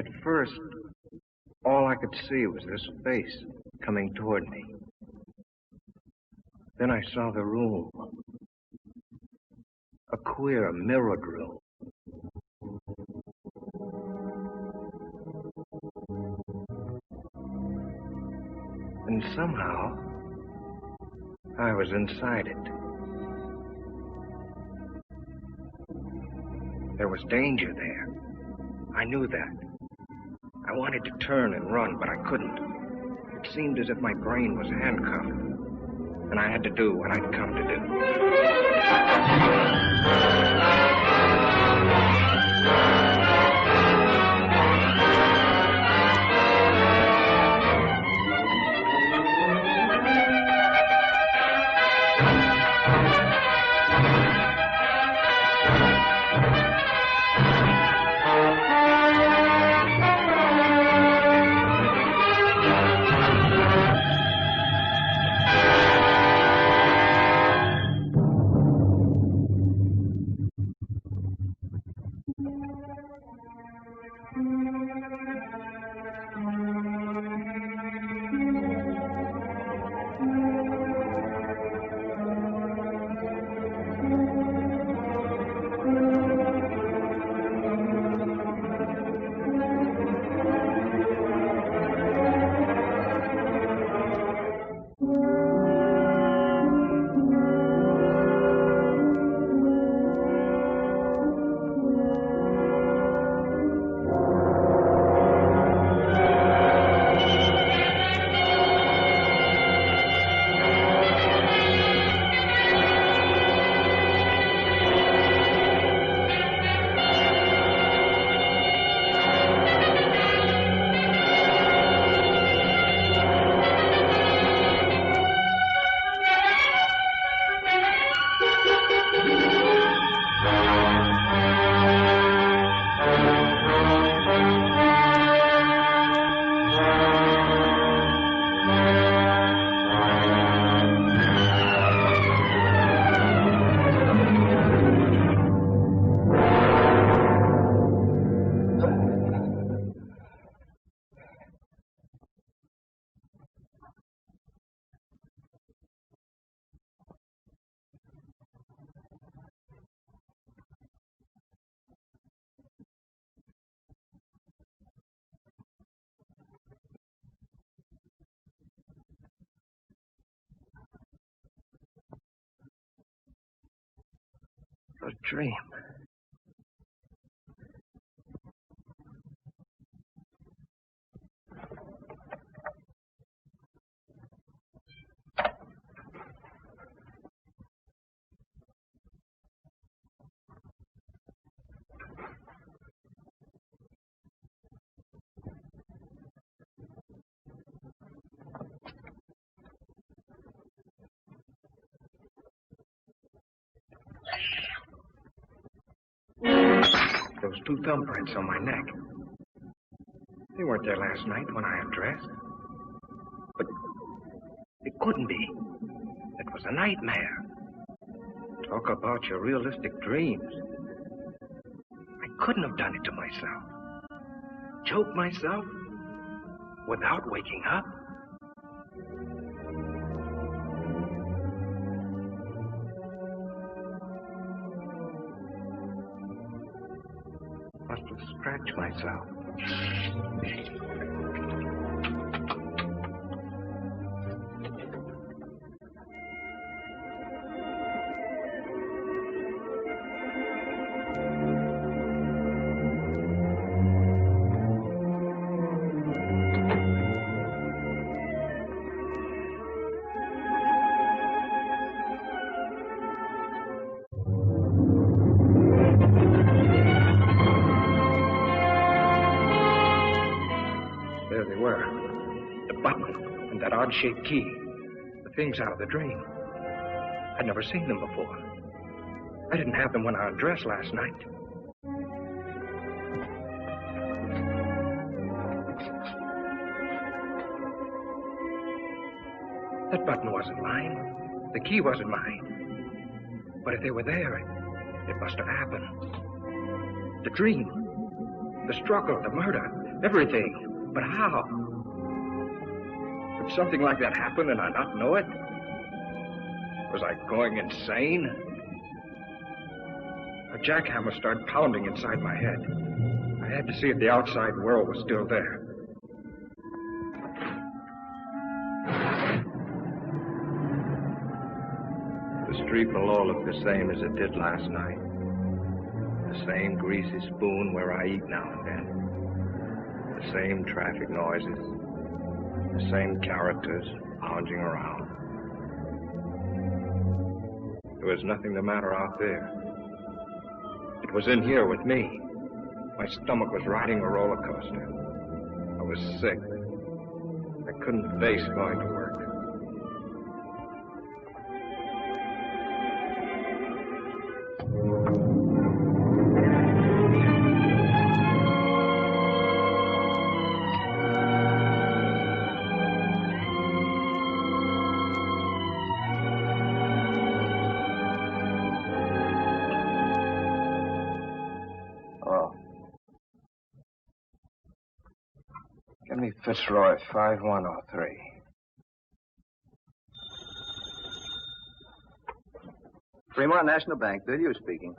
At first, all I could see was this face coming toward me. Then I saw the room. A queer, mirrored room. And somehow, I was inside it. There was danger there. I knew that. I wanted to turn and run, but I couldn't. It seemed as if my brain was handcuffed, and I had to do what I'd come to do. A dream. Those two thumbprints on my neck. They weren't there last night when I undressed. But it couldn't be. It was a nightmare. Talk about your realistic dreams. I couldn't have done it to myself. Choke myself without waking up. Must have scratched myself. There they were. The button and that odd-shaped key. The things out of the dream. I'd never seen them before. I didn't have them when I undressed last night. That button wasn't mine. The key wasn't mine. But if they were there, it must have happened. The dream. The struggle, the murder, everything. But how? Could something like that happen and I not know it? Was I going insane? A jackhammer started pounding inside my head. I had to see if the outside world was still there. The street below looked the same as it did last night. The same greasy spoon where I eat now and then. The same traffic noises. The same characters lounging around. There was nothing the matter out there. It was in here with me. My stomach was riding a roller coaster. I was sick. I couldn't face going to work. Fitzroy, 5103. Fremont National Bank, Bill speaking.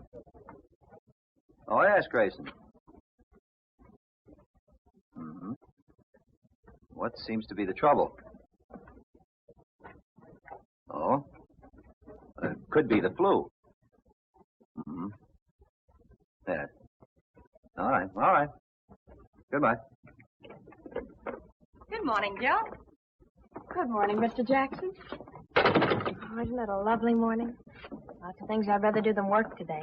Oh, yes, Grayson. Mm-hmm. What seems to be the trouble? Oh? It could be the flu. Mm-hmm. Yeah. All right. Goodbye. Good morning, Joe. Good morning, Mr. Jackson. Oh, isn't it a lovely morning? Lots of things I'd rather do than work today.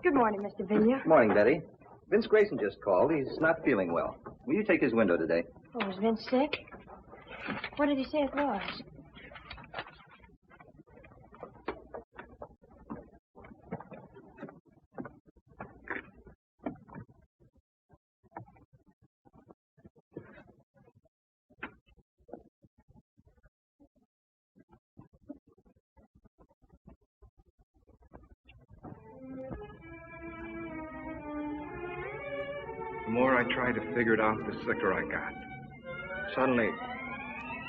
Good morning, Mr. Villiers. Good morning, Betty. Vince Grayson just called. He's not feeling well. Will you take his window today? Oh, is Vince sick? What did he say it was? The more I tried to figure it out, the sicker I got. Suddenly,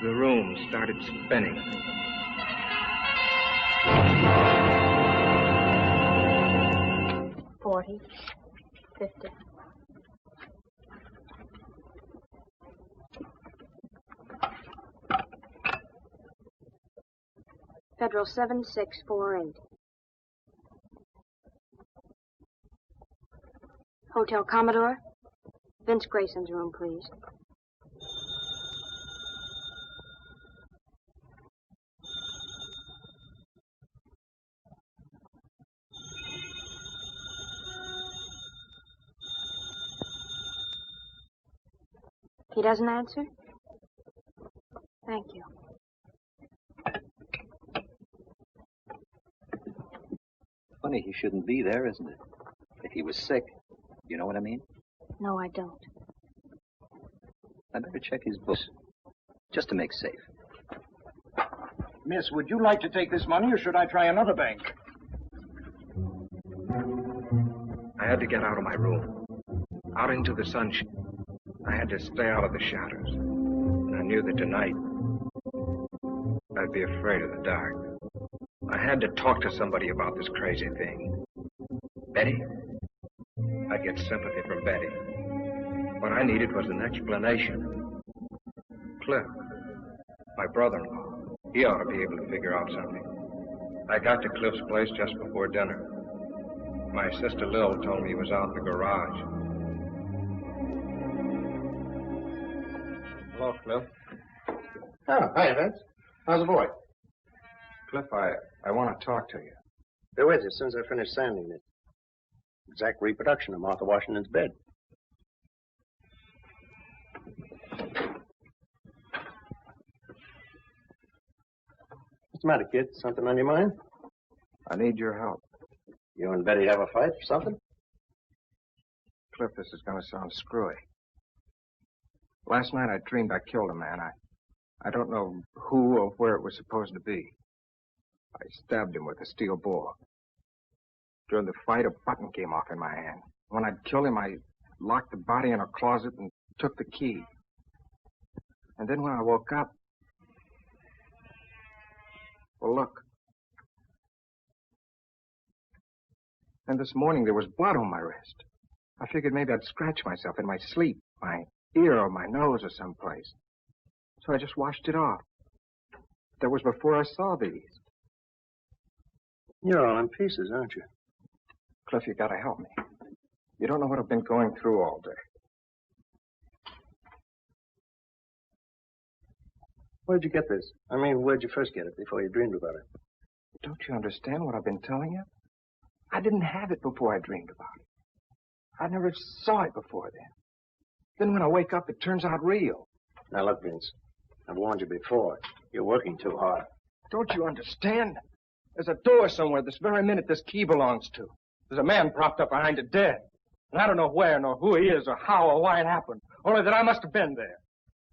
the room started spinning. $40, $50. Federal 7648. Hotel Commodore. Vince Grayson's room, please. He doesn't answer? Thank you. Funny he shouldn't be there, isn't it? If he was sick, you know what I mean? No, I don't. I better check his books, just to make safe. Miss, would you like to take this money, or should I try another bank? I had to get out of my room, out into the sunshine. I had to stay out of the shadows. And I knew that tonight, I'd be afraid of the dark. I had to talk to somebody about this crazy thing. Betty? I'd get sympathy from Betty. What I needed was an explanation. Cliff, my brother-in-law, he ought to be able to figure out something. I got to Cliff's place just before dinner. My sister Lil told me he was out in the garage. Hello, Cliff. Oh, hi, Vince. How's the boy? Cliff, I want to talk to you. Be with you as soon as I finish sanding it. Exact reproduction of Martha Washington's bed. What's the matter, kid? Something on your mind? I need your help. You and Betty have a fight or something? Cliff, this is going to sound screwy. Last night I dreamed I killed a man. I don't know who or where it was supposed to be. I stabbed him with a steel bore. During the fight, a button came off in my hand. When I'd killed him, I locked the body in a closet and took the key. And then when I woke up... Well, look. And this morning there was blood on my wrist. I figured maybe I'd scratch myself in my sleep, my ear or my nose or someplace. So I just washed it off. That was before I saw these. You're all in pieces, aren't you? Cliff, you gotta help me. You don't know what I've been going through all day. Where'd you get this? I mean, where'd you first get it before you dreamed about it? Don't you understand what I've been telling you? I didn't have it before I dreamed about it. I never saw it before then. Then when I wake up, it turns out real. Now, look, Vince. I've warned you before. You're working too hard. Don't you understand? There's a door somewhere this very minute this key belongs to. There's a man propped up behind it dead. And I don't know where, nor who he is, or how, or why it happened. Only that I must have been there.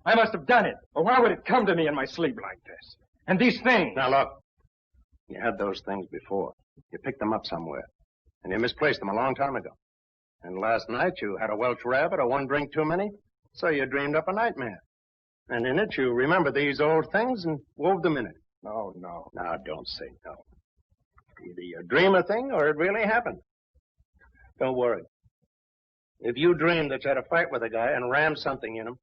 I must have done it. Or why would it come to me in my sleep like this? And these things. Now, look. You had those things before. You picked them up somewhere. And you misplaced them a long time ago. And last night you had a Welsh rabbit or one drink too many. So you dreamed up a nightmare. And in it you remembered these old things and wove them in it. No, no. Now, don't say no. Either you dream a thing or it really happened. Don't worry. If you dreamed that you had a fight with a guy and rammed something in him,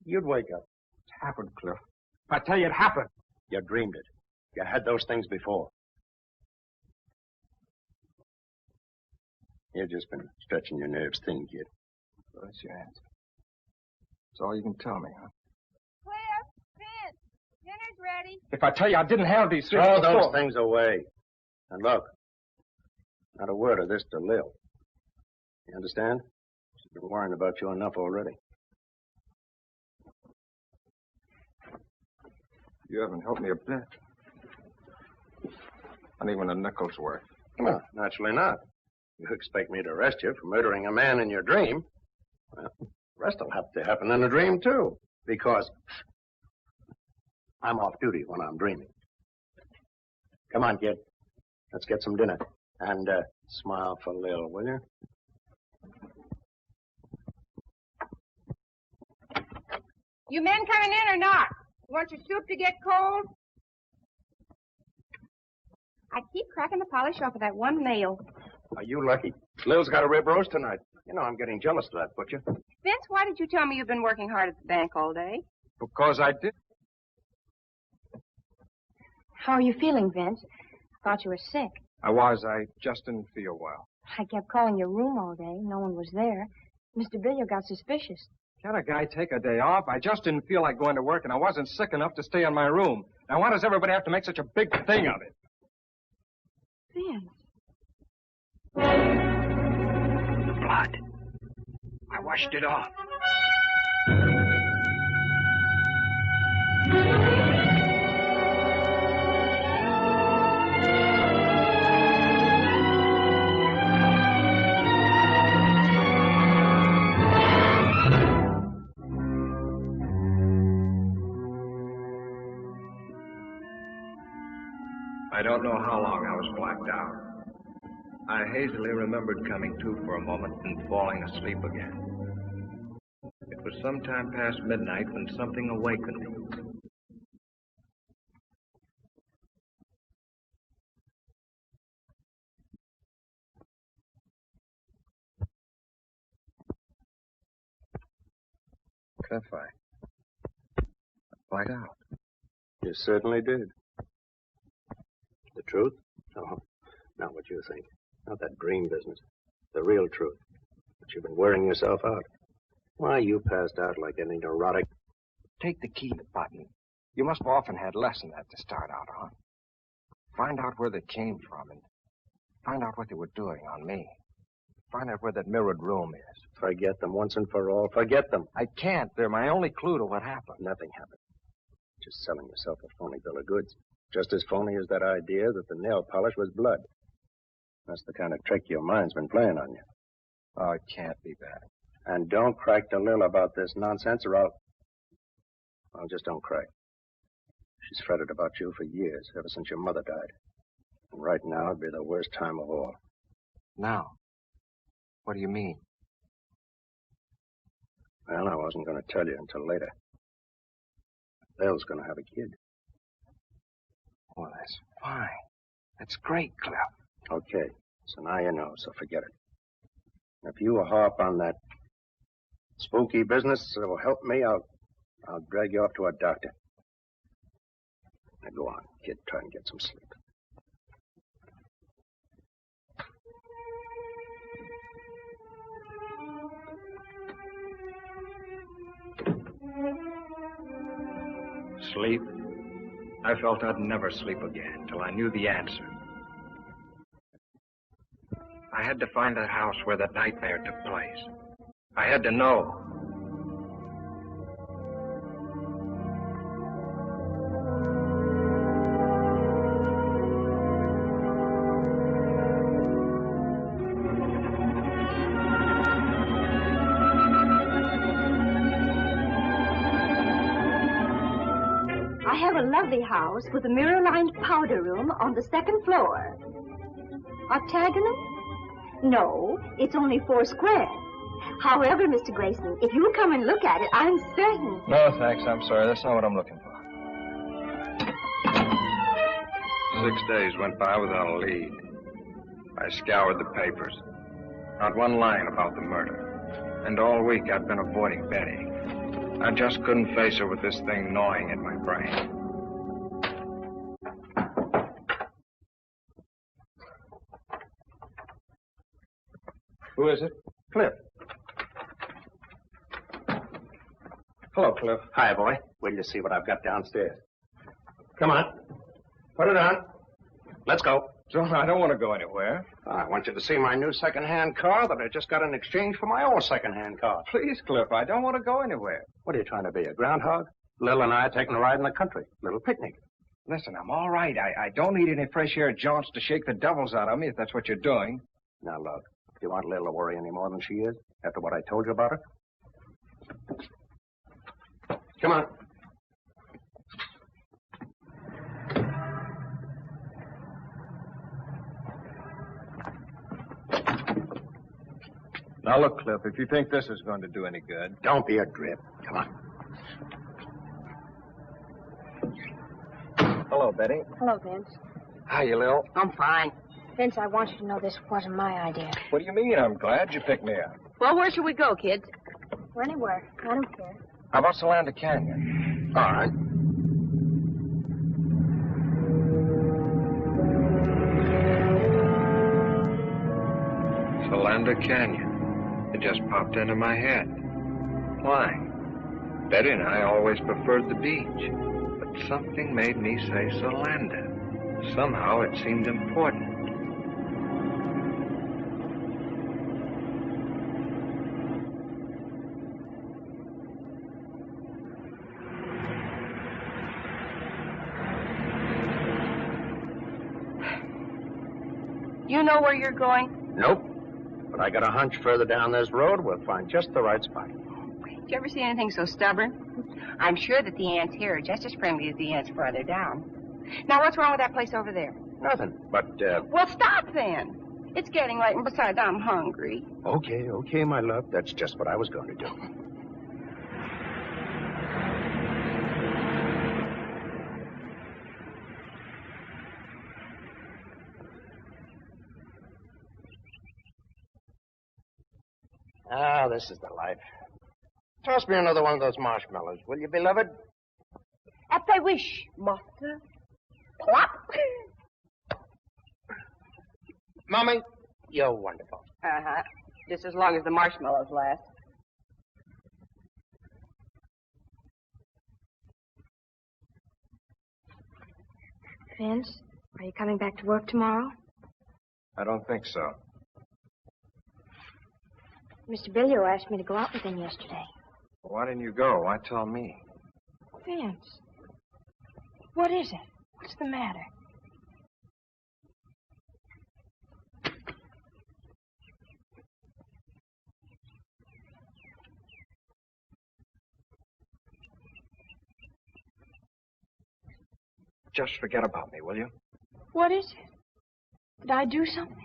you'd wake up. It happened, Cliff. I tell you, it happened. You dreamed it. You had those things before. You've just been stretching your nerves thin, kid. Well, that's your answer. That's all you can tell me, huh? Cliff, Vince, dinner's ready. If I tell you I didn't have these things Throw before... those things away. And look, not a word of this to Lil. You understand? She's been worrying about you enough already. You haven't helped me a bit. Not even a nickel's worth. Well, naturally not. You expect me to arrest you for murdering a man in your dream? Well, the rest will have to happen in a dream, too. Because I'm off duty when I'm dreaming. Come on, kid. Let's get some dinner. And smile for Lil, will you? You men coming in or not? You want your soup to get cold? I keep cracking the polish off of that one nail. Are you lucky? Lil's got a rib roast tonight. You know I'm getting jealous of that butcher. Vince, why did you tell me you've been working hard at the bank all day? Because I did. How are you feeling, Vince? I thought you were sick. I was. I just didn't feel well. I kept calling your room all day. No one was there. Mr. Billiard got suspicious. Can't a guy take a day off? I just didn't feel like going to work, and I wasn't sick enough to stay in my room. Now, why does everybody have to make such a big thing of it? Vince. Blood. I washed it off. I don't know how long I was blacked out. I hazily remembered coming to for a moment and falling asleep again. It was sometime past midnight when something awakened me. Cliff, I blacked out. You certainly did. The truth? Oh, not what you think. Not that dream business. The real truth. But you've been wearing yourself out. Why, you passed out like any neurotic. Take the key to button. You must have often had less than that to start out on. Find out where they came from and find out what they were doing on me. Find out where that mirrored room is. Forget them once and for all. Forget them. I can't. They're my only clue to what happened. Nothing happened. Just selling yourself a phony bill of goods. Just as phony as that idea that the nail polish was blood. That's the kind of trick your mind's been playing on you. Oh, it can't be that. And don't crack to Lil about this nonsense or I'll just don't crack. She's fretted about you for years, ever since your mother died. And right now it'd be the worst time of all. Now? What do you mean? Well, I wasn't going to tell you until later. Belle's going to have a kid. Well, that's fine. That's great, Cliff. Okay, so now you know, so forget it. If you harp on that spooky business that will help me, I'll drag you off to a doctor. Now go on, kid, try and get some sleep. Sleep? I felt I'd never sleep again till I knew the answer. I had to find that house where that nightmare took place. I had to know. I have a lovely house with a mirror-lined powder room on the second floor. Octagonal? No, it's only 4 square. However, Mr. Grayson, if you'll come and look at it, I'm certain... No, thanks. I'm sorry. That's not what I'm looking for. 6 days went by without a lead. I scoured the papers. Not one line about the murder. And all week I'd been avoiding Betty. I just couldn't face her with this thing gnawing at my brain. Who is it? Cliff. Hello, Cliff. Hi, boy. Wait till you see what I've got downstairs. Come on. Put it on. Let's go. John, I don't want to go anywhere. I want you to see my new second-hand car that I just got in exchange for my old second-hand car. Please, Cliff, I don't want to go anywhere. What are you trying to be, a groundhog? Lil and I are taking a ride in the country. Little picnic. Listen, I'm all right. I don't need any fresh air jaunts to shake the devils out of me, if that's what you're doing. Now, look, do you want Lil to worry any more than she is after what I told you about her? Come on. Now, look, Cliff, if you think this is going to do any good... Don't be a drip. Come on. Hello, Betty. Hello, Vince. Hi, you Lil. I'm fine. Vince, I want you to know this wasn't my idea. What do you mean? I'm glad you picked me up. Well, where should we go, kids? Or anywhere. I don't care. How about Solanda Canyon? All right. Solanda Canyon. It just popped into my head. Why? Betty and I always preferred the beach. But something made me say Solanda. Somehow it seemed important. You know where you're going? Nope. But I got a hunch further down this road, we'll find just the right spot. Did you ever see anything so stubborn? I'm sure that the ants here are just as friendly as the ants farther down. Now, what's wrong with that place over there? Nothing. But, Well, stop then. It's getting late, and besides, I'm hungry. Okay, my love. That's just what I was going to do. Ah, this is the life. Toss me another one of those marshmallows, will you, beloved? At thy wish, master. Plop. Mommy, you're wonderful. Uh-huh. Just as long as the marshmallows last. Vince, are you coming back to work tomorrow? I don't think so. Mr. Billio asked me to go out with him yesterday. Well, why didn't you go? Why tell me? Vince, what is it? What's the matter? Just forget about me, will you? What is it? Did I do something?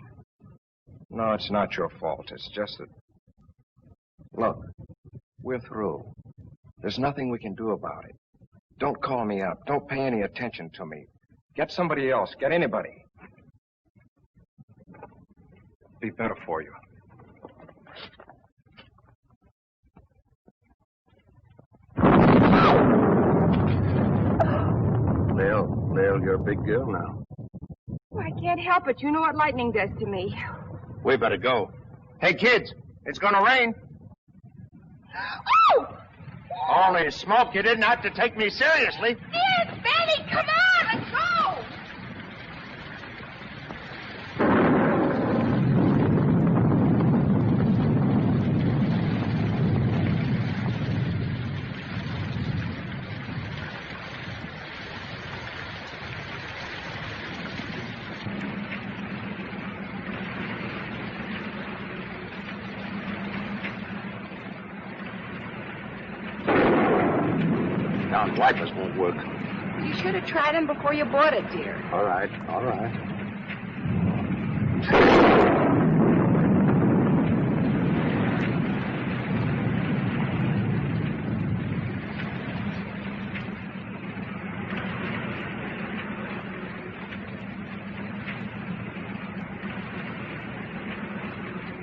No, it's not your fault. It's just that... Look, we're through. There's nothing we can do about it. Don't call me up. Don't pay any attention to me. Get somebody else. Get anybody. Be better for you. Lil, you're a big girl now. Well, I can't help it. You know what lightning does to me. We better go. Hey, kids, it's gonna rain. Oh! Only smoke, you didn't have to take me seriously. Yes, Benny, come on, let's go! Down wipers won't work. You should have tried them before you bought it, dear. All right, all right.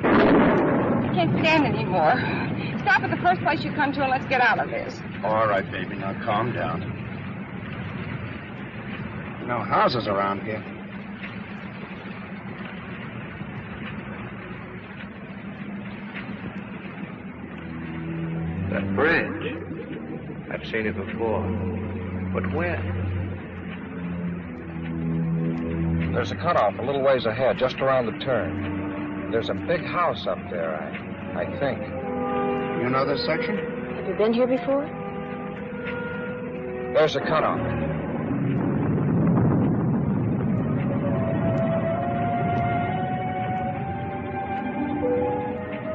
I can't stand anymore. Stop at the first place you come to and let's get out of this. All right, baby, now calm down. No houses around here. That bridge. I've seen it before. But when? There's a cutoff a little ways ahead, just around the turn. There's a big house up there, I think. You know this section? Have you been here before? There's a cutoff.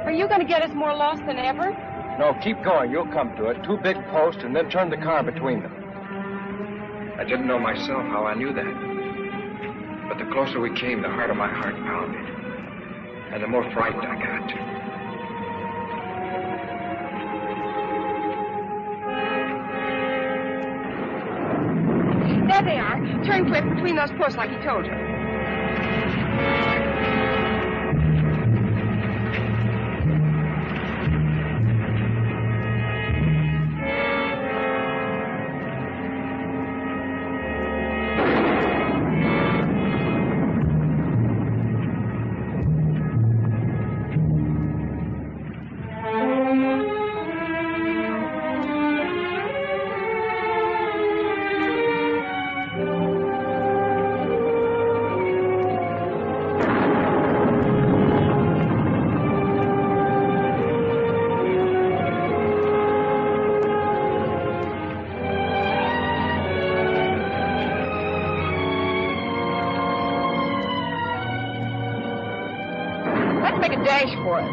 Are you going to get us more lost than ever? No, keep going. You'll come to it. 2 big posts, and then turn the car between them. I didn't know myself how I knew that. But the closer we came, the harder my heart pounded. And the more frightened I got. There they are. Turn quick between those posts like he told you. Let's make a dash for it.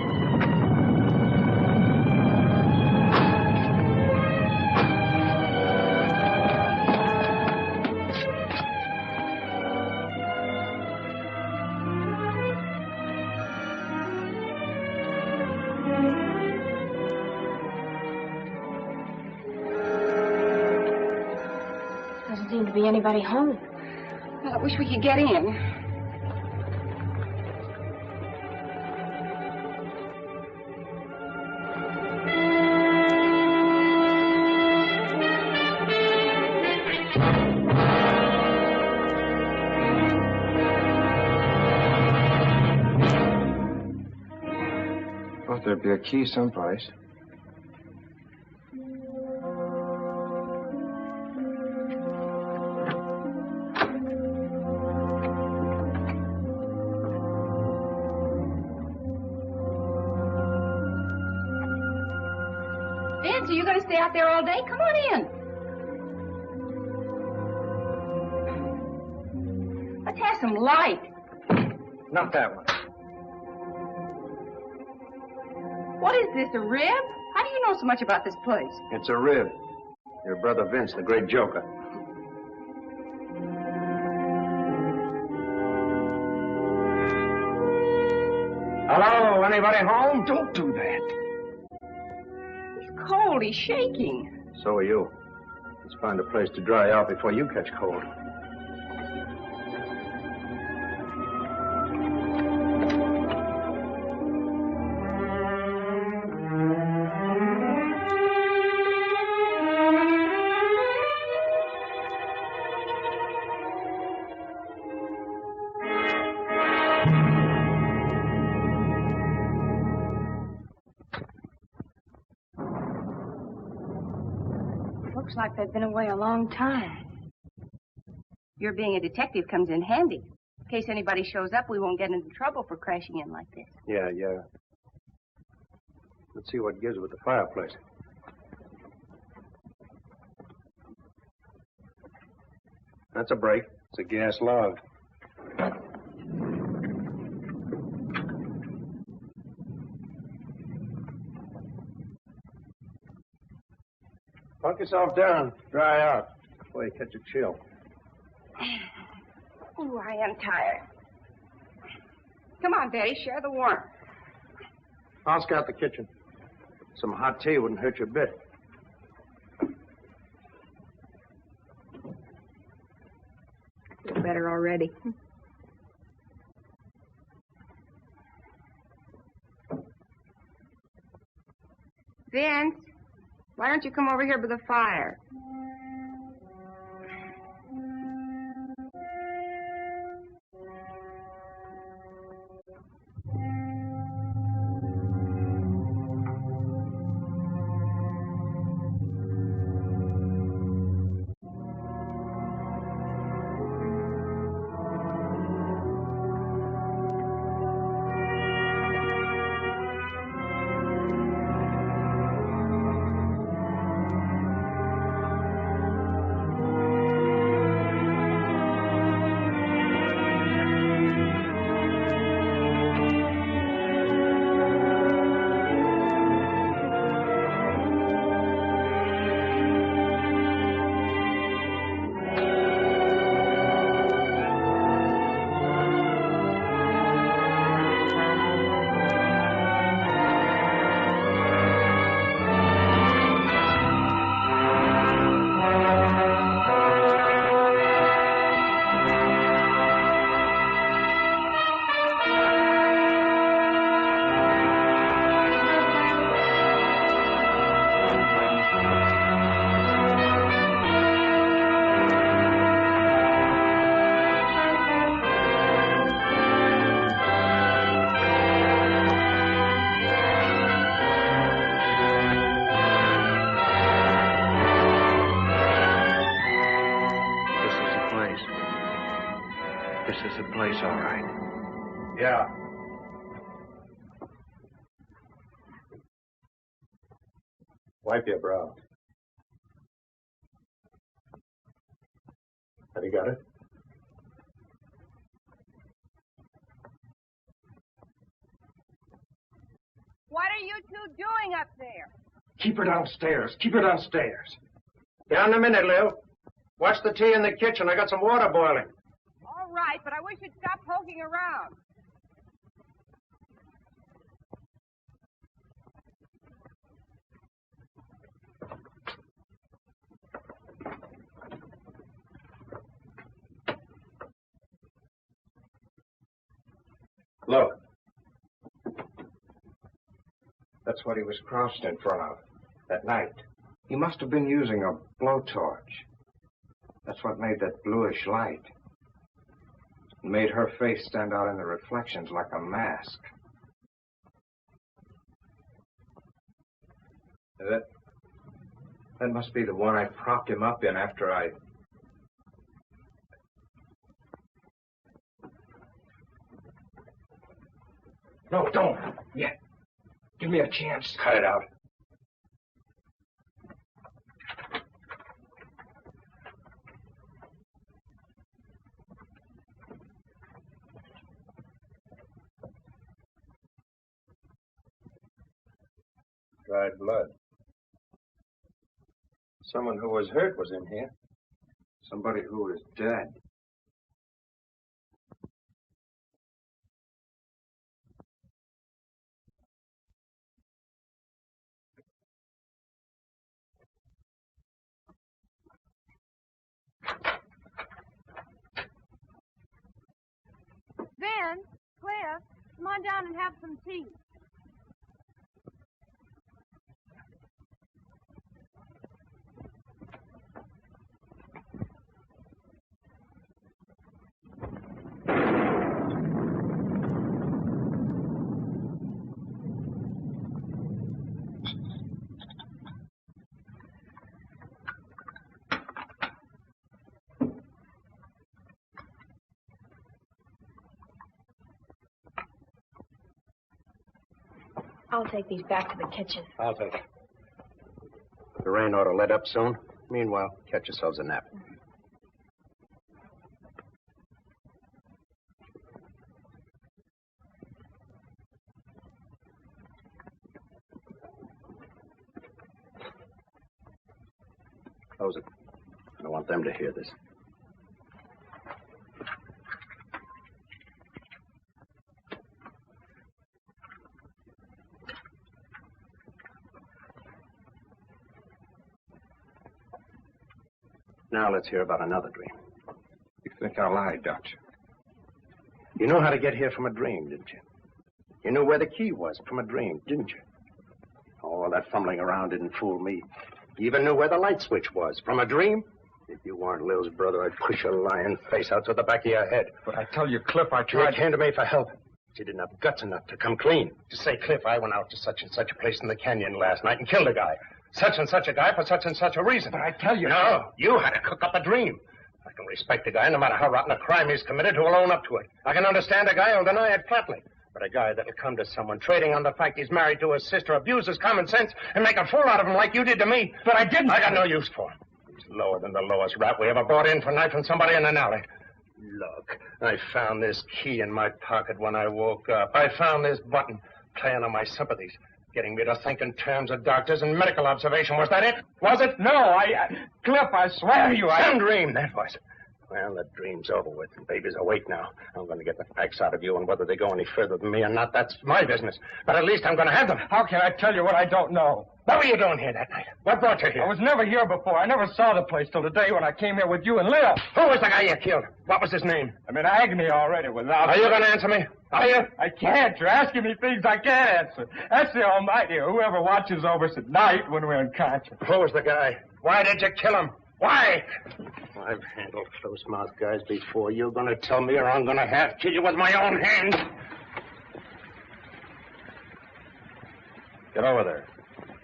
Doesn't seem to be anybody home. Well, I wish we could get in. Thought there'd be a key someplace. Vince, are you going to stay out there all day? Come on in. Let's have some light. Not that one. What is this, a rib? How do you know so much about this place? It's a rib. Your brother Vince, the great joker. anybody home? Don't do that. He's cold. He's shaking. So are you. Let's find a place to dry out before you catch cold. Looks like they've been away a long time. Your being a detective comes in handy. In case anybody shows up, we won't get into trouble for crashing in like this. Yeah. Let's see what gives with the fireplace. That's a break. It's a gas log. Punk yourself down. Dry out before you catch a chill. Oh, I am tired. Come on, Betty, share the warmth. I'll scout the kitchen. Some hot tea wouldn't hurt you a bit. Feel better already. Vince, why don't you come over here by the fire? This is the place, all right. Yeah. Wipe your brow. Have you got it? What are you two doing up there? Keep her downstairs. Keep her downstairs. Yeah, in a minute, Lil. Watch the tea in the kitchen. I got some water boiling. All right, but I wish you'd stop poking around. Look. That's what he was crouched in front of that night. He must have been using a blowtorch. That's what made that bluish light. It made her face stand out in the reflections like a mask. That must be the one I propped him up in after I... No, don't. Yet. Give me a chance. Cut it out. Dried blood. Someone who was hurt was in here. Somebody who was dead. Ben, Cliff, come on down and have some tea. I'll take these back to the kitchen. I'll take it. The rain ought to let up soon. Meanwhile, catch yourselves a nap. Close it. I don't want them to hear this. Now let's hear about another dream. You think I lied, don't you? You know how to get here from a dream, didn't you? You knew where the key was from a dream, didn't you? Oh, that fumbling around didn't fool me. You even knew where the light switch was from a dream. If you weren't Lil's brother, I'd push your lying face out to the back of your head. But I tell you, Cliff, I You tried... came to me for help. But you didn't have guts enough to come clean. To say, Cliff, I went out to such and such a place in the canyon last night and killed a guy. Such and such a guy for such and such a reason. But I tell you... No, you had to cook up a dream. I can respect a guy, no matter how rotten a crime he's committed, who'll own up to it. I can understand a guy who'll deny it flatly. But a guy that'll come to someone trading on the fact he's married to his sister, abuse his common sense, and make a fool out of him like you did to me. But I didn't. I got no use for him. He's lower than the lowest rat we ever brought in for knifing somebody in an alley. Look, I found this key in my pocket when I woke up. I found this button playing on my sympathies, getting me to think in terms of doctors and medical observation. Was that it? Was it? No, Cliff, I swear to you, Some dream, that was it. Well, the dream's over with. The baby's awake now. I'm going to get the facts out of you, and whether they go any further than me or not, that's my business. But at least I'm going to have them. How can I tell you what I don't know? What were you doing here that night? What brought you here? I was never here before. I never saw the place till the day when I came here with you and Lil. Who was the guy you killed? What was his name? I'm in agony already without... Are you going to answer me? Are you? I can't. You're asking me things I can't answer. That's the Almighty, or whoever watches over us at night when we're unconscious. Who was the guy? Why did you kill him? Why? I've handled close-mouthed guys before. You're going to tell me, or I'm going to have kill you with my own hands. Get over there.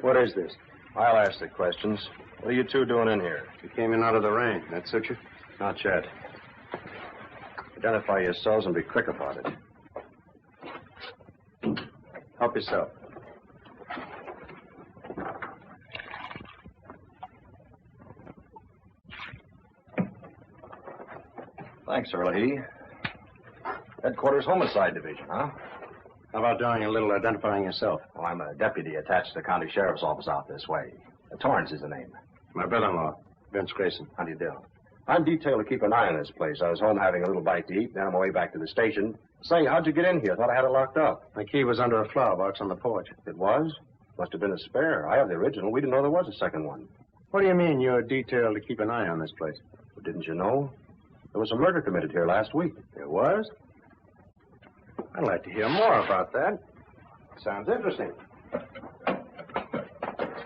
What is this? I'll ask the questions. What are you two doing in here? You came in out of the rain. That suit you? Not yet. Identify yourselves and be quick about it. Help yourself. Thanks, Early. Headquarters Homicide Division, huh? How about doing a little identifying yourself? Well, I'm a deputy attached to the county sheriff's office out this way. Torrance is the name. My brother-in-law, Vince Grayson. How do you do? I'm detailed to keep an eye on this place. I was home having a little bite to eat, then on my way back to the station. Say, how'd you get in here? Thought I had it locked up. My key was under a flower box on the porch. It was? Must have been a spare. I have the original. We didn't know there was a second one. What do you mean you're detailed to keep an eye on this place? Well, didn't you know? There was a murder committed here last week. There was? I'd like to hear more about that. Sounds interesting.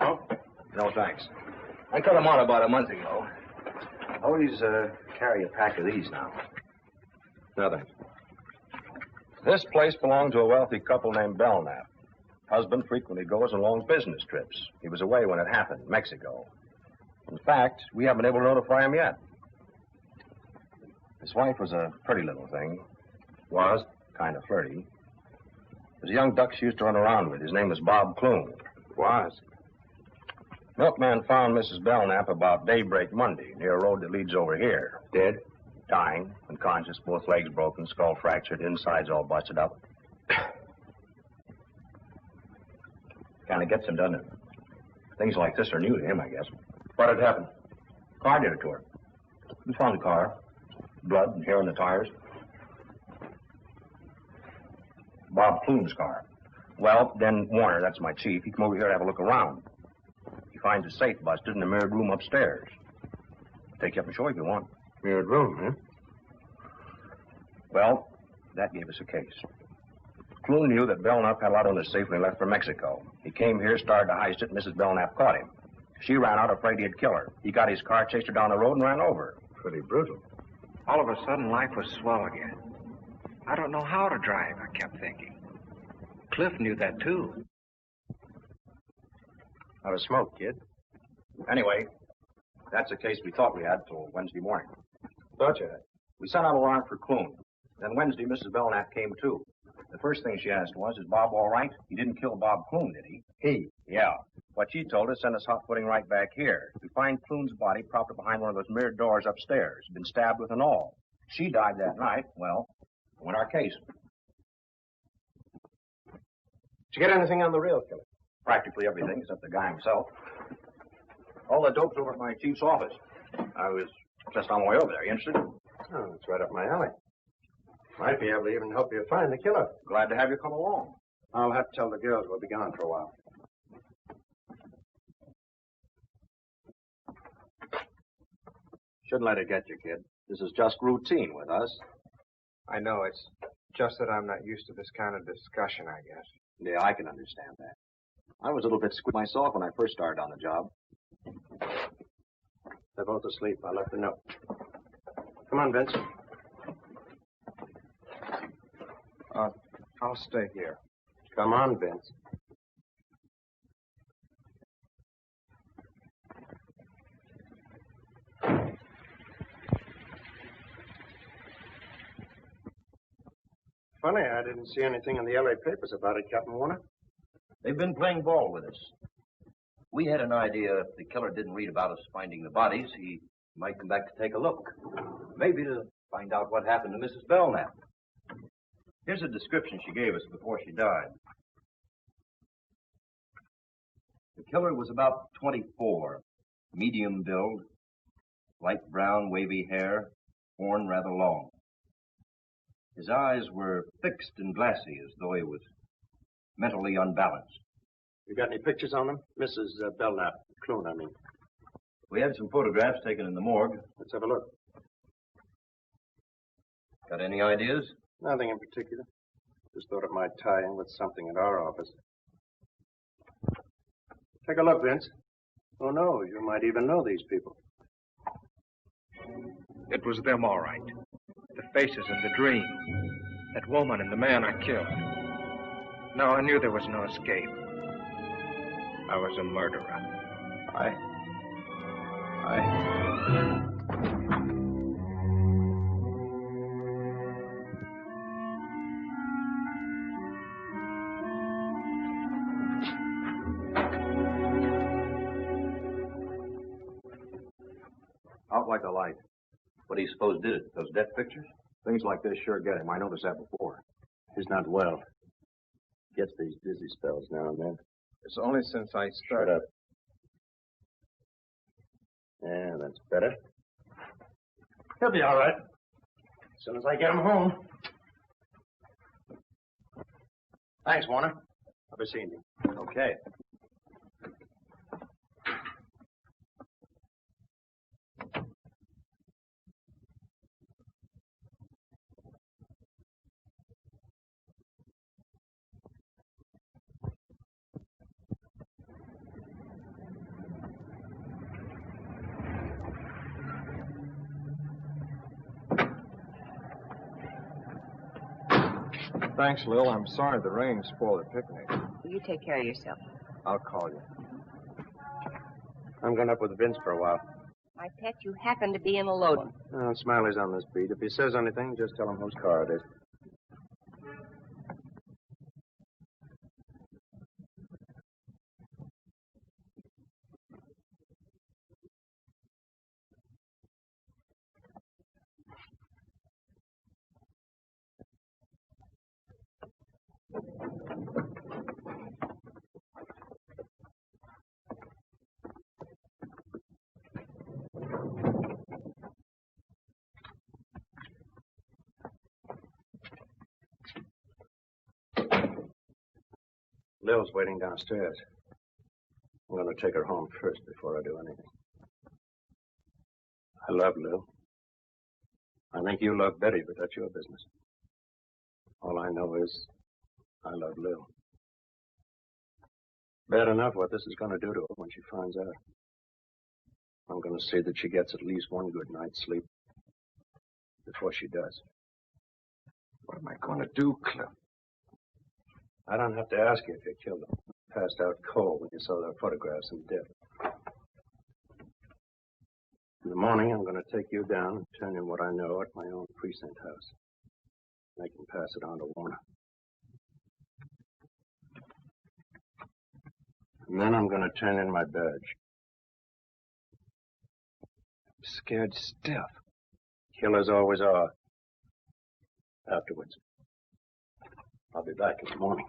Oh? No, thanks. I cut them on about a month ago. I always carry a pack of these now. Nothing. This place belonged to a wealthy couple named Belknap. Husband frequently goes on long business trips. He was away when it happened, Mexico. In fact, we haven't been able to notify him yet. His wife was a pretty little thing. Was kind of flirty. There's a young duck she used to run around with. His name was Bob Clune. Was? Milkman found Mrs. Belknap about daybreak Monday near a road that leads over here. Dead? Dying, unconscious, both legs broken, skull fractured, insides all busted up. Kind of gets him, doesn't it? Things like this are new to him, I guess. What had happened? Car did it to her. We found the car. Blood and hair on the tires. Bob Clune's car. Well, then Warner, that's my chief, he come over here to have a look around. He finds a safe busted in the mirrored room upstairs. Take you up and show you if you want. Mirrored room, huh? Well, that gave us a case. Clune knew that Belknap had a lot on his safe when he left for Mexico. He came here, started to heist it, and Mrs. Belknap caught him. She ran out afraid he'd kill her. He got his car, chased her down the road, and ran over her. Pretty brutal. All of a sudden, life was swell again. I don't know how to drive, I kept thinking. Cliff knew that, too. Not a smoke, kid. Anyway, that's the case we thought we had till Wednesday morning. Thought you had. We sent out a warrant for Clune. Then Wednesday, Mrs. Belknap came, too. The first thing she asked was, is Bob all right? He didn't kill Bob Clune, did he? He? Yeah. What she told us sent us hot-footing right back here. We find Clune's body propped up behind one of those mirrored doors upstairs. Been stabbed with an awl. She died that night. Well, won our case. Did you get anything on the real killer? Practically everything except the guy himself. All the dope's over at my chief's office. I was just on my way over there. You interested? Oh, it's right up my alley. Might be able to even help you find the killer. Glad to have you come along. I'll have to tell the girls we'll be gone for a while. Shouldn't let it get you, kid. This is just routine with us. I know, it's just that I'm not used to this kind of discussion, I guess. Yeah, I can understand that. I was a little bit squeaked myself when I first started on the job. They're both asleep. I left a note. Come on, Vince. I'll stay here. Come on, Vince. Funny, I didn't see anything in the LA papers about it, Captain Warner. They've been playing ball with us. We had an idea if the killer didn't read about us finding the bodies, he might come back to take a look. Maybe to find out what happened to Mrs. Belknap. Here's a description she gave us before she died. The killer was about 24, medium build, light brown, wavy hair, horn rather long. His eyes were fixed and glassy, as though he was mentally unbalanced. You got any pictures on them? Mrs. Belknap. Clune, I mean. We had some photographs taken in the morgue. Let's have a look. Got any ideas? Nothing in particular. Just thought it might tie in with something at our office. Take a look, Vince. Who knows? You might even know these people. It was them, all right. The faces and the dream. That woman and the man I killed. Now I knew there was no escape. I was a murderer. Out like a light. What do you suppose did it? Those death pictures? Things like this sure get him. I noticed that before. He's not well. Gets these dizzy spells now and then. It's only since I Shut started. up. Yeah, that's better. He'll be all right. As soon as I get him home. Thanks, Warner. I'll be seeing you. Okay. Thanks, Lil. I'm sorry the rain spoiled the picnic. You take care of yourself. I'll call you. I'm going up with Vince for a while. My pet, you happen to be in a load. Oh, Smiley's on this beat. If he says anything, just tell him whose car it is. Lil's waiting downstairs. I'm going to take her home first before I do anything. I love Lou. I think you love Betty, but that's your business. All I know is I love Lou. Bad enough what this is going to do to her when she finds out. I'm going to see that she gets at least one good night's sleep before she does. What am I going to do, Cliff? I don't have to ask you if you killed him. Passed out cold when you saw their photographs and dip. In the morning, I'm going to take you down and turn in what I know at my own precinct house. I can pass it on to Warner. And then I'm going to turn in my badge. I'm scared stiff. Killers always are. Afterwards. I'll be back in the morning.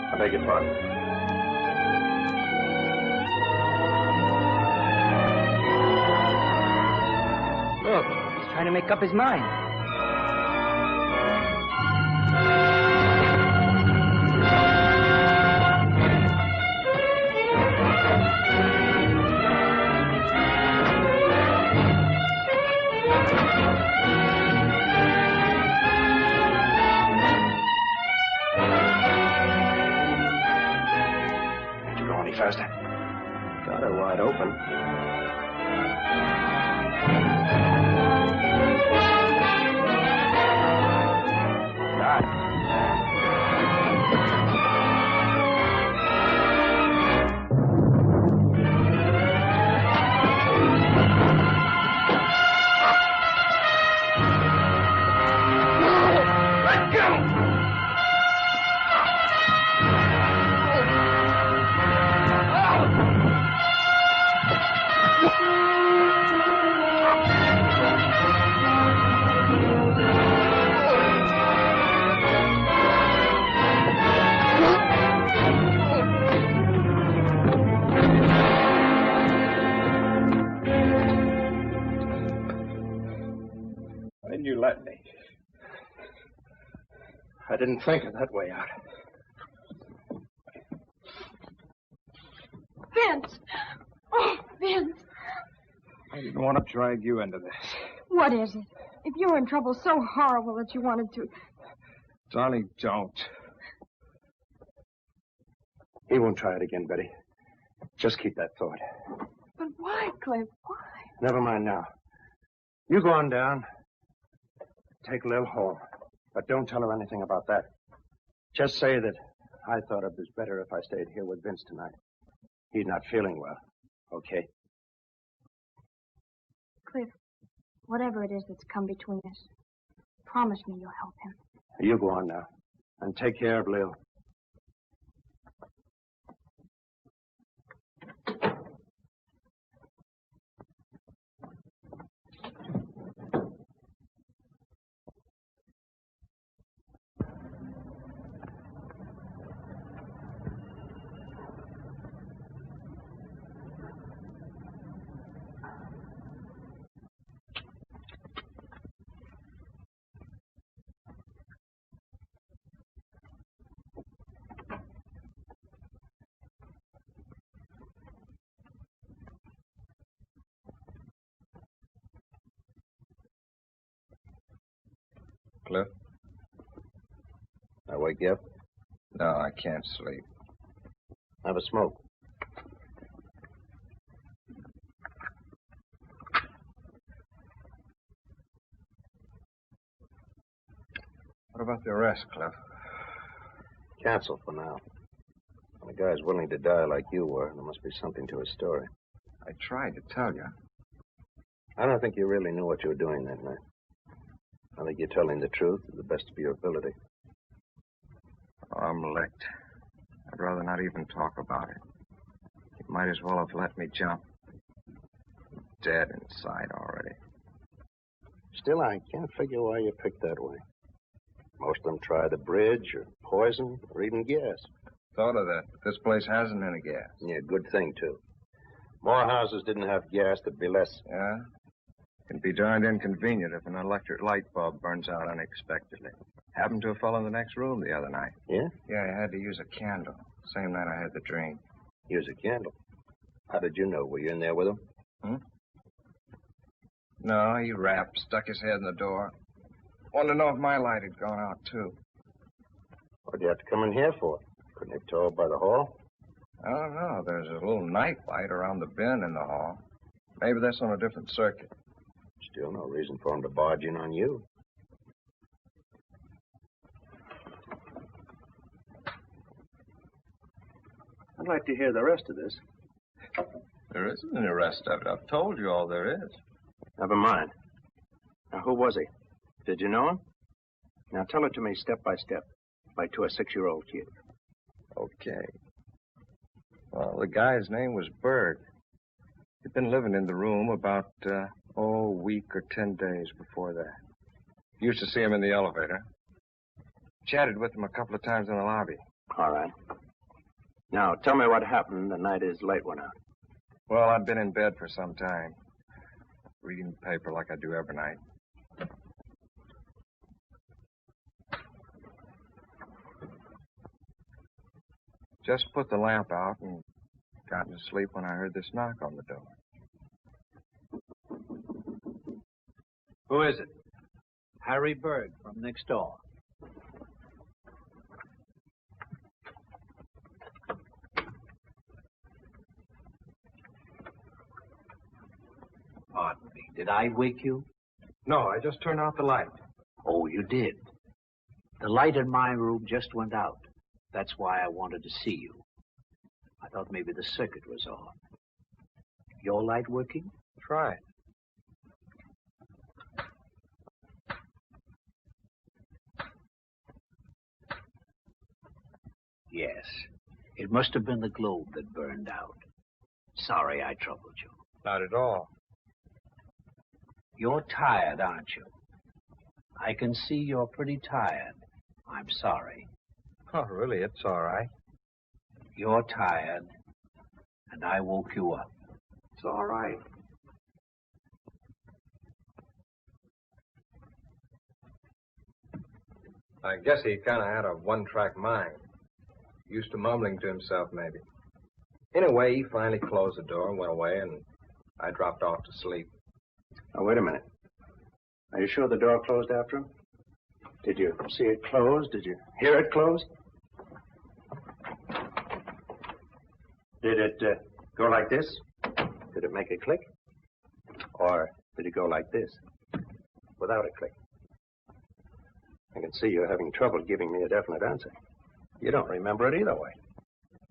I beg your pardon. Look, he's trying to make up his mind. Faster. Got her wide open. Let go! You let me. I didn't think of that way out. Vince! Oh, Vince! I didn't want to drag you into this. What is it? If you were in trouble so horrible that you wanted to... Darling, don't. He won't try it again, Betty. Just keep that thought. But why, Cliff? Why? Never mind now. You go on down. Take Lil home. But don't tell her anything about that. Just say that I thought it was better if I stayed here with Vince tonight. He's not feeling well. Okay? Cliff, whatever it is that's come between us, promise me you'll help him. You go on now. And take care of Lil. Cliff? I wake you up? No, I can't sleep. Have a smoke. What about the arrest, Cliff? Cancel for now. When a guy's willing to die like you were, there must be something to his story. I tried to tell you. I don't think you really knew what you were doing that night. I think you're telling the truth to the best of your ability. Oh, I'm licked. I'd rather not even talk about it. You might as well have let me jump. I'm dead inside already. Still, I can't figure why you picked that way. Most of them try the bridge or poison or even gas. Thought of that, but this place hasn't any gas. Yeah, good thing, too. More houses didn't have gas, there'd be less. Yeah? Can be darned inconvenient if an electric light bulb burns out unexpectedly. Happened to a fellow in the next room the other night. Yeah? Yeah, I had to use a candle. Same night I had the dream. Use a candle. How did you know? Were you in there with him? No, he rapped, stuck his head in the door. Wanted to know if my light had gone out, too. What'd you have to come in here for? Couldn't you tow by the hall? I don't know. There's a little night light around the bin in the hall. Maybe that's on a different circuit. Still no reason for him to barge in on you. I'd like to hear the rest of this. There isn't any rest of it. I've told you all there is. Never mind. Now, who was he? Did you know him? Now, tell it to me step by step, like to a 6-year-old kid. Okay. Well, the guy's name was Berg. He'd been living in the room about, a week or 10 days before that. Used to see him in the elevator. Chatted with him a couple of times in the lobby. All right. Now, tell me what happened the night his light went out. Well, I'd been in bed for some time, reading the paper like I do every night. Just put the lamp out and got to sleep when I heard this knock on the door. Who is it? Harry Berg from next door. Pardon me. Did I wake you? No, I just turned out the light. Oh, you did. The light in my room just went out. That's why I wanted to see you. I thought maybe the circuit was off. Your light working? Try it. Yes. It must have been the globe that burned out. Sorry I troubled you. Not at all. You're tired, aren't you? I can see you're pretty tired. I'm sorry. Oh, really? It's all right. You're tired, and I woke you up. It's all right. I guess he kind of had a one-track mind. Used to mumbling to himself, maybe. Anyway, he finally closed the door and went away, and I dropped off to sleep. Now, wait a minute. Are you sure the door closed after him? Did you see it close? Did you hear it close? Did it go like this? Did it make a click? Or did it go like this, without a click? I can see you're having trouble giving me a definite answer. You don't remember it either way.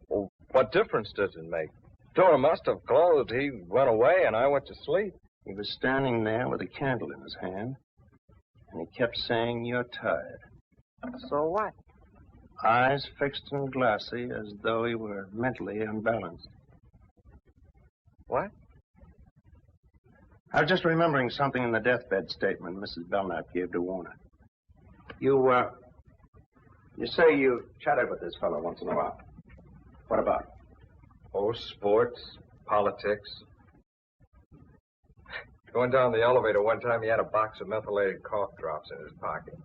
Well, what difference does it make? Door must have closed. He went away, and I went to sleep. He was standing there with a candle in his hand, and he kept saying, "You're tired." So what? Eyes fixed and glassy as though he were mentally unbalanced. What? I was just remembering something in the deathbed statement Mrs. Belknap gave to Warner. You say you chatted with this fellow once in a while. What about? Oh, sports, politics. Going down the elevator one time, he had a box of methylated cough drops in his pocket.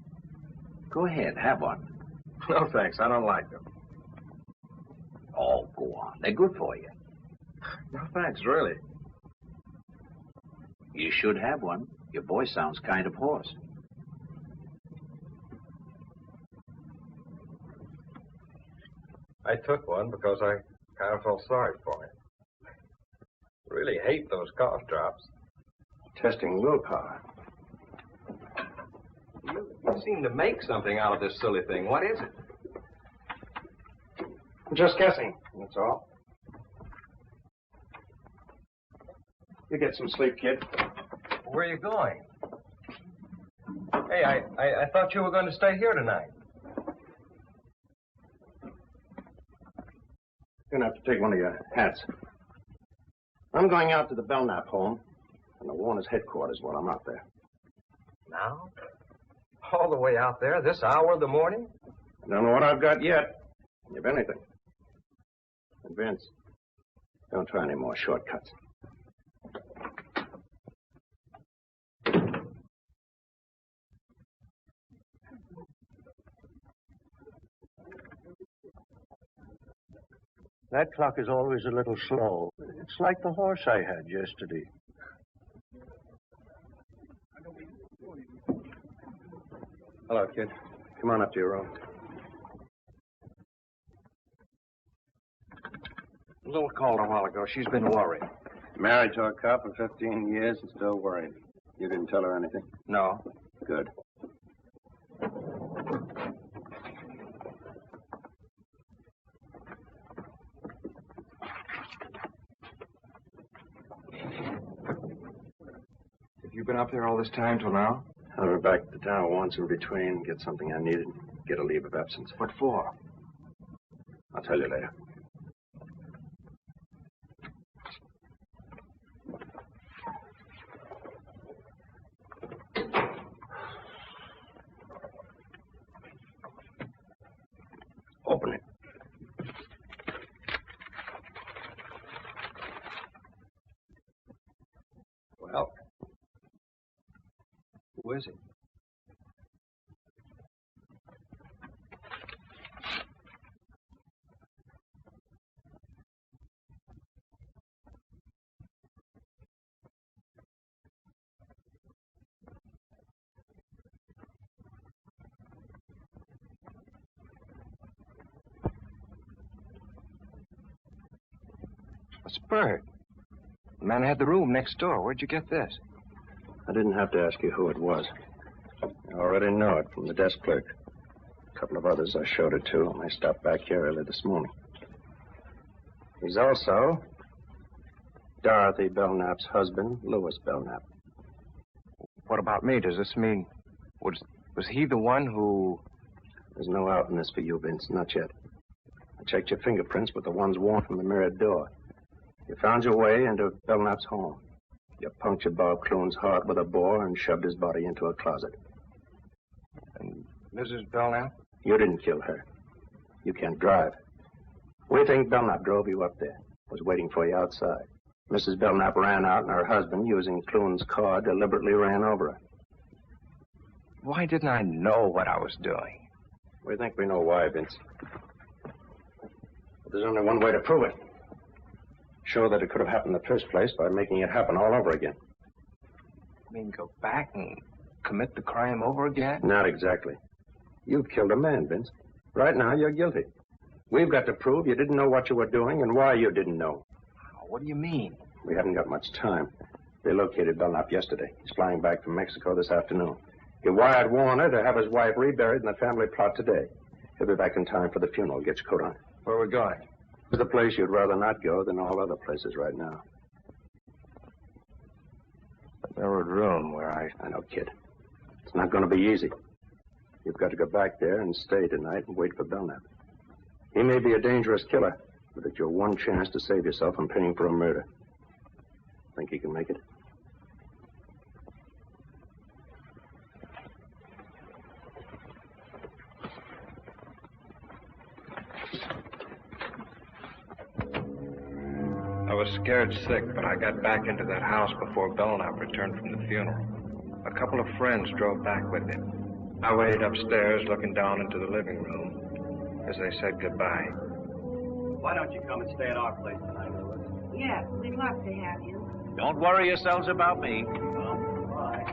Go ahead, have one. No, thanks. I don't like them. Oh, go on. They're good for you. No, thanks, really. You should have one. Your voice sounds kind of hoarse. I took one because I kind of felt sorry for him. Really hate those cough drops. Testing willpower. You seem to make something out of this silly thing. What is it? I'm just guessing, that's all. You get some sleep, kid. Where are you going? Hey, I thought you were going to stay here tonight. You're going to have to take one of your hats. I'm going out to the Belknap home, and the Warner's headquarters while I'm out there. Now? All the way out there, this hour of the morning? I don't know what I've got yet, if anything. And Vince, don't try any more shortcuts. That clock is always a little slow. It's like the horse I had yesterday. Hello, kid. Come on up to your room. Lil called a while ago. She's been worried. Married to a cop for 15 years and still worried. You didn't tell her anything? No. Good. Have you been up there all this time till now? I went back to town once in between, get something I needed, get a leave of absence. What for? I'll tell you later. Open it. Well, who is it? It's Bert. The man had the room next door. Where'd you get this? I didn't have to ask you who it was. I already know it from the desk clerk. A couple of others I showed it to when I stopped back here early this morning. He's also Dorothy Belknap's husband, Louis Belknap. What about me? Does this mean... Was he the one who... There's no out in this for you, Vince. Not yet. I checked your fingerprints with the ones worn from the mirrored door. You found your way into Belknap's home. You punctured Bob Clune's heart with a bore and shoved his body into a closet. And Mrs. Belknap? You didn't kill her. You can't drive. We think Belknap drove you up there. Was waiting for you outside. Mrs. Belknap ran out, and her husband, using Clune's car, deliberately ran over her. Why didn't I know what I was doing? We think we know why, Vince. But there's only one way to prove it. Show that it could have happened in the first place by making it happen all over again. You mean go back and commit the crime over again? Not exactly. You've killed a man, Vince. Right now, you're guilty. We've got to prove you didn't know what you were doing and why you didn't know. What do you mean? We haven't got much time. They located Belknap yesterday. He's flying back from Mexico this afternoon. He wired Warner to have his wife reburied in the family plot today. He'll be back in time for the funeral. Get your coat on. Where are we going? It's the place you'd rather not go than all other places right now. The mirrored room where I know, kid. It's not going to be easy. You've got to go back there and stay tonight and wait for Belknap. He may be a dangerous killer, but it's your one chance to save yourself from paying for a murder. Think he can make it? I was scared sick, but I got back into that house before Belknap returned from the funeral. A couple of friends drove back with him. I waited upstairs, looking down into the living room as they said goodbye. Why don't you come and stay at our place tonight, Louis? Yes, we'd love to have you. Don't worry yourselves about me. Bye.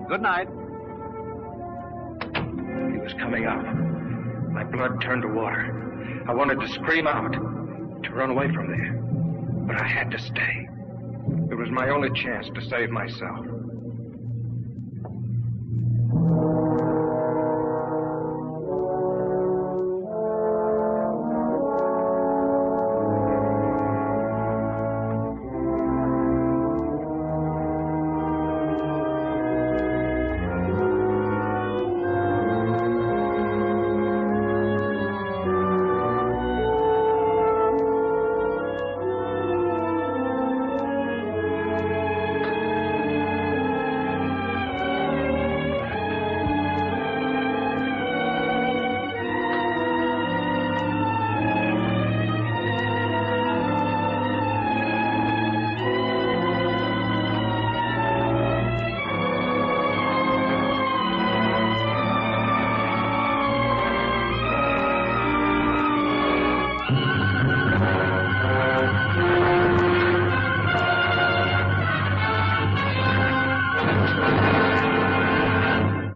Good night. He was coming up. My blood turned to water. I wanted to scream out, to run away from there. But I had to stay. It was my only chance to save myself.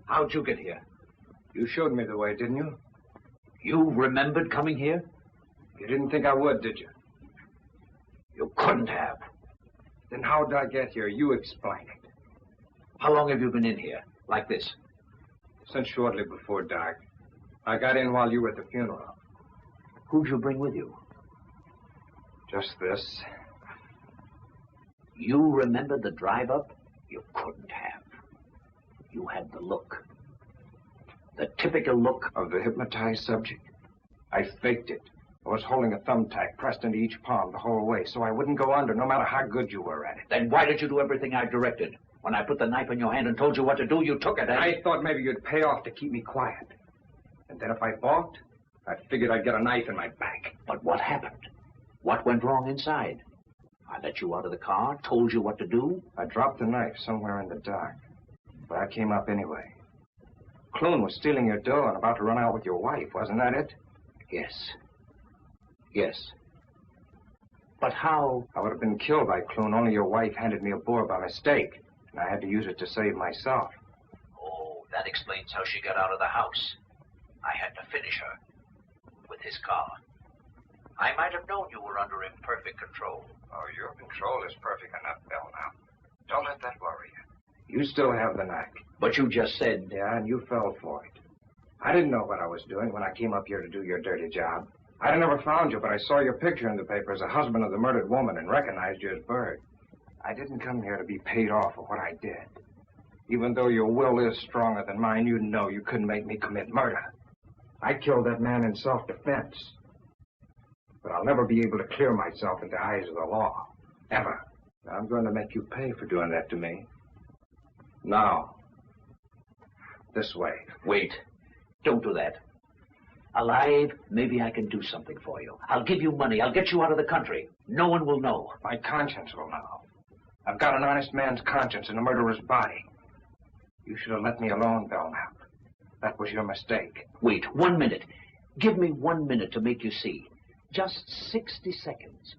How'd you get here? You showed me the way, didn't you? You remembered coming here? You didn't think I would, did you? You couldn't have. Then how did I get here? You explain it. How long have you been in here? Like this? Since shortly before dark. I got in while you were at the funeral. Who'd you bring with you? Just this. You remember the drive up? You couldn't have. You had the look. The typical look of the hypnotized subject. I faked it. I was holding a thumbtack pressed into each palm the whole way so I wouldn't go under no matter how good you were at it. Then why did you do everything I directed? When I put the knife in your hand and told you what to do, you took it. I thought maybe you'd pay off to keep me quiet. And then if I balked, I figured I'd get a knife in my back. But what happened? What went wrong inside? I let you out of the car, told you what to do. I dropped the knife somewhere in the dark. But I came up anyway. Clune was stealing your dough and about to run out with your wife, wasn't that it? Yes. Yes. But how? I would have been killed by Clune, only your wife handed me a boar by mistake, and I had to use it to save myself. Oh, that explains how she got out of the house. I had to finish her. With his car. I might have known you were under imperfect control. Oh, your control is perfect enough, Belknap. Don't let that worry you. You still have the knack. But you just said... Yeah, and you fell for it. I didn't know what I was doing when I came up here to do your dirty job. I'd have never found you, but I saw your picture in the paper as a husband of the murdered woman and recognized you as Bird. I didn't come here to be paid off for what I did. Even though your will is stronger than mine, you know you couldn't make me commit murder. I killed that man in self-defense. But I'll never be able to clear myself in the eyes of the law. Ever. Now, I'm going to make you pay for doing that to me. Now. This way. Wait. Don't do that. Alive, maybe I can do something for you. I'll give you money. I'll get you out of the country. No one will know. My conscience will know. I've got an honest man's conscience in a murderer's body. You should have let me alone, Belknap. That was your mistake. Wait, 1 minute. Give me 1 minute to make you see. Just 60 seconds.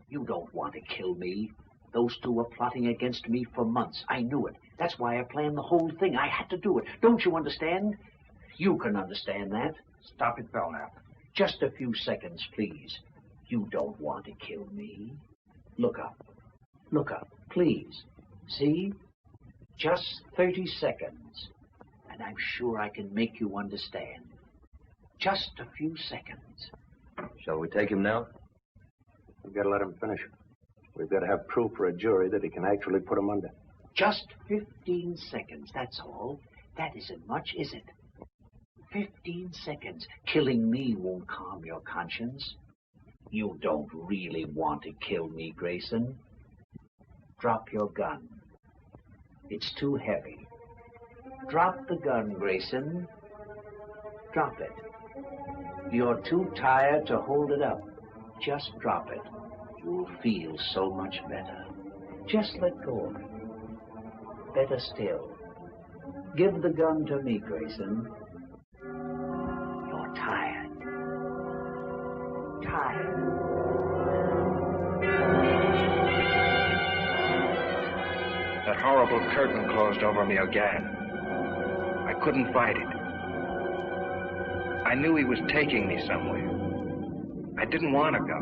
You don't want to kill me. Those two were plotting against me for months. I knew it. That's why I planned the whole thing. I had to do it. Don't you understand? You can understand that. Stop it, Belknap. Just a few seconds, please. You don't want to kill me. Look up. Look up, please. See? Just 30 seconds. And I'm sure I can make you understand. Just a few seconds. Shall we take him now? We've got to let him finish. We've got to have proof for a jury that he can actually put him under. Just 15 seconds, that's all. That isn't much, is it? 15 seconds. Killing me won't calm your conscience. You don't really want to kill me, Grayson. Drop your gun. It's too heavy. Drop the gun, Grayson. Drop it. You're too tired to hold it up. Just drop it. You'll feel so much better. Just let go of it. Better still. Give the gun to me, Grayson. You're tired. Tired. That horrible curtain closed over me again. I couldn't fight it. I knew he was taking me somewhere. I didn't want to go,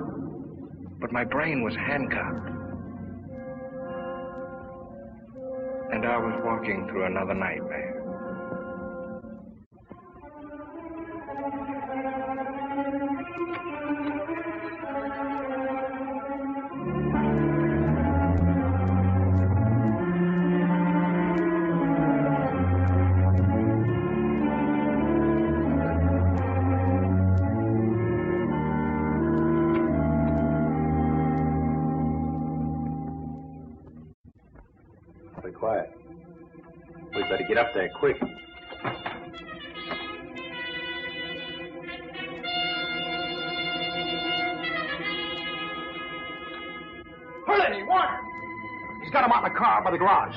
but my brain was handcuffed. And I was walking through another nightmare. Quiet. We'd better get up there quick. Hurley, Warner! He's got him out in the car by the garage.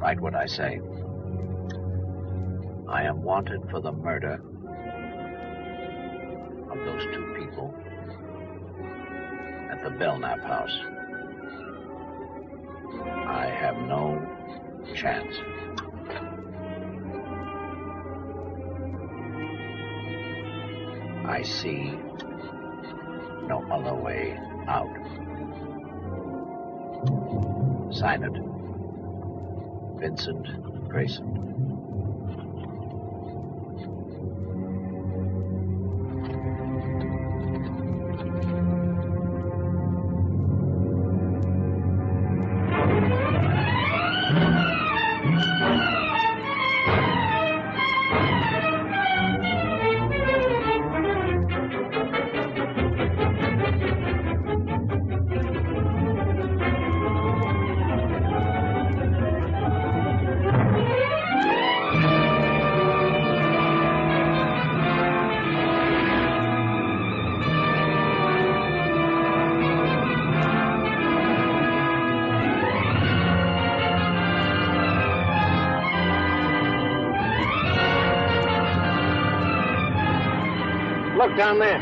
Write what I say. I am wanted for the murder of those two people at the Belknap house. I have no chance. I see no other way out. Sign it. Vincent Grayson. Look down there.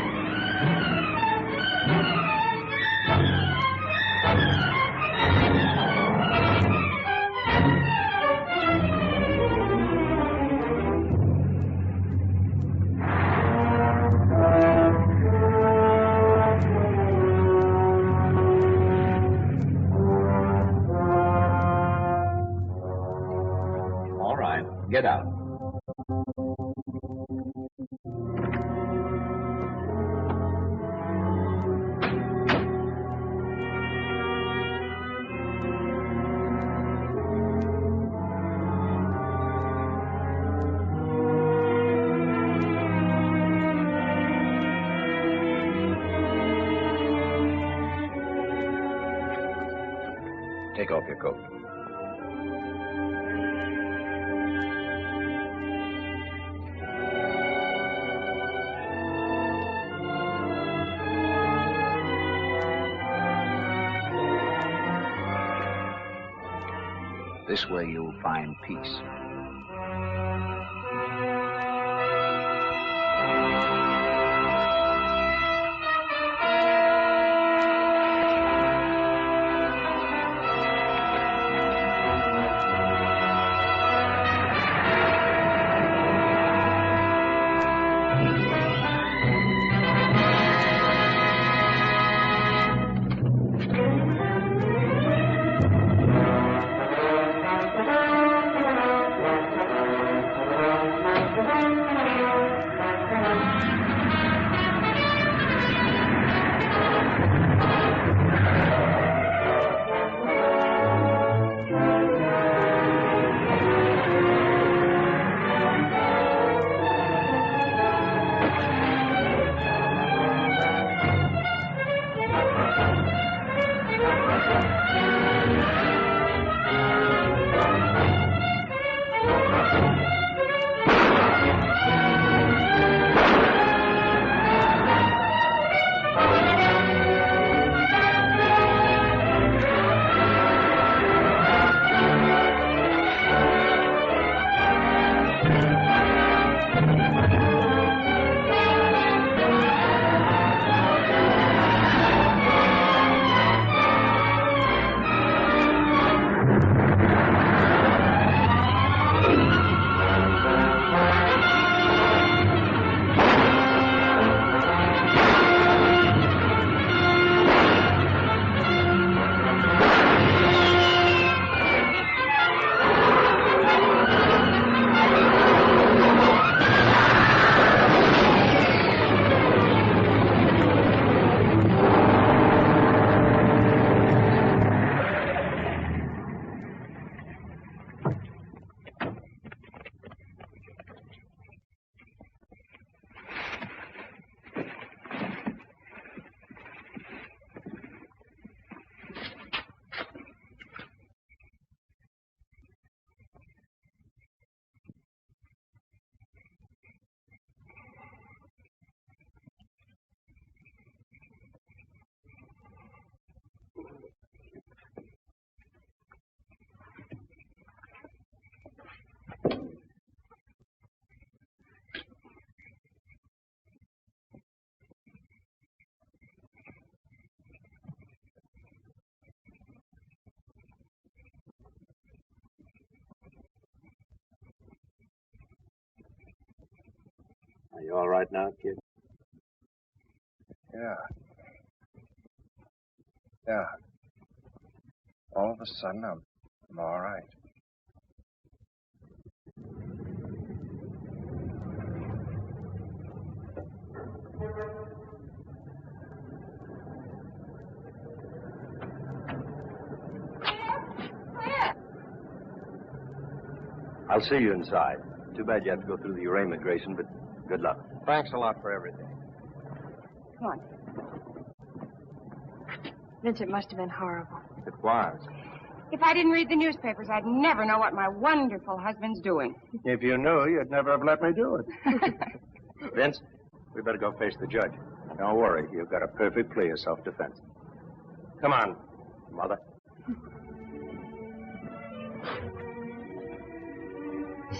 All right, get out. Take off your coat. This way you'll find peace. Are you all right now, kid? Yeah. Yeah. All of a sudden, I'm all right. I'll see you inside. Too bad you have to go through your immigration, but good luck. Thanks a lot for everything. Come on. Vince, it must have been horrible. It was. If I didn't read the newspapers, I'd never know what my wonderful husband's doing. If you knew, you'd never have let me do it. Vince? We better go face the judge. Don't worry, you've got a perfect plea of self-defense. Come on, Mother.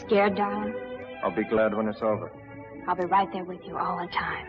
Scared, darling? I'll be glad when it's over. I'll be right there with you all the time.